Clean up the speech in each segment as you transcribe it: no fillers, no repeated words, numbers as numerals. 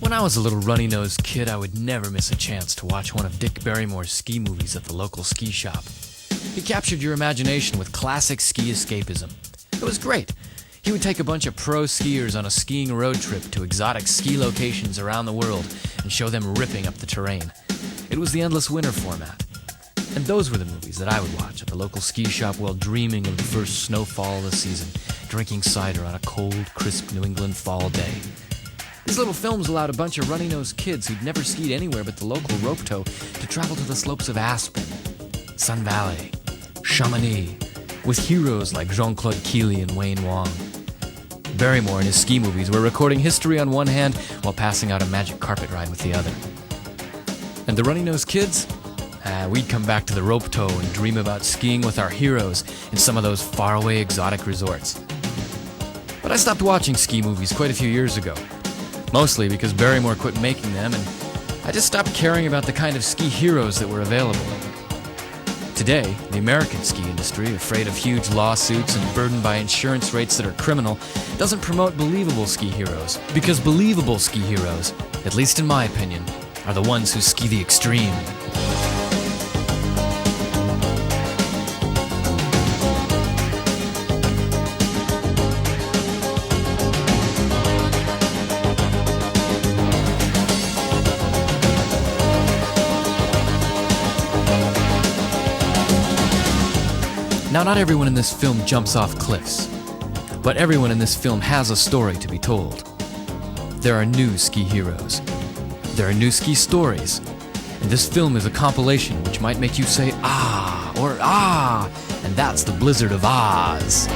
When I was a little runny-nosed kid, I would never miss a chance to watch one of Dick Barrymore's ski movies at the local ski shop. He captured your imagination with classic ski escapism. It was great. He would take a bunch of pro skiers on a skiing road trip to exotic ski locations around the world and show them ripping up the terrain. It was the endless winter format. And those were the movies that I would watch at the local ski shop while dreaming of the first snowfall of the season, drinking cider on a cold, crisp New England fall day. These little films allowed a bunch of runny-nosed kids who'd never skied anywhere but the local rope tow to travel to the slopes of Aspen, Sun Valley, Chamonix, with heroes like Jean-Claude Keely and Wayne Wong. Barrymore and his ski movies were recording history on one hand while passing out a magic carpet ride with the other. And the runny-nosed kids? We'd come back to the rope tow and dream about skiing with our heroes in some of those faraway exotic resorts. But I stopped watching ski movies quite a few years ago. Mostly because Barrymore quit making them, and I just stopped caring about the kind of ski heroes that were available. Today, the American ski industry, afraid of huge lawsuits and burdened by insurance rates that are criminal, doesn't promote believable ski heroes. Because believable ski heroes, at least in my opinion, are the ones who ski the extreme. Now, not everyone in this film jumps off cliffs, but everyone in this film has a story to be told. There are new ski heroes. There are new ski stories. And this film is a compilation which might make you say, ah, or ah, and that's the Blizzard of Oz.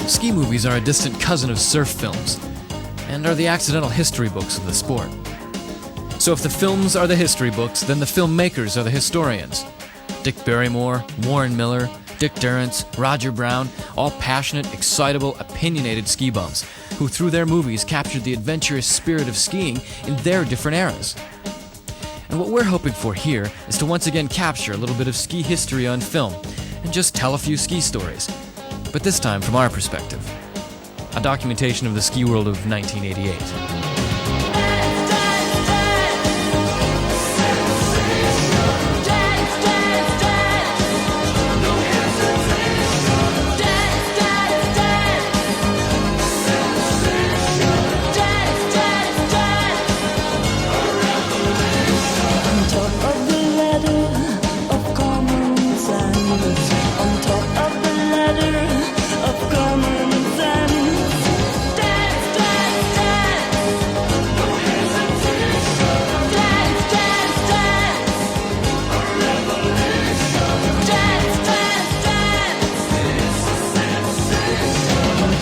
Ski movies are a distant cousin of surf films, and are the accidental history books of the sport. So if the films are the history books, then the filmmakers are the historians. Dick Barrymore, Warren Miller, Dick Durrance, Roger Brown, all passionate, excitable, opinionated ski bums, who through their movies captured the adventurous spirit of skiing in their different eras. And what we're hoping for here is to once again capture a little bit of ski history on film, and just tell a few ski stories. But this time from our perspective. A documentation of the ski world of 1988.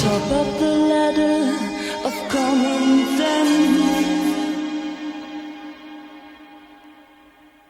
top of the ladder,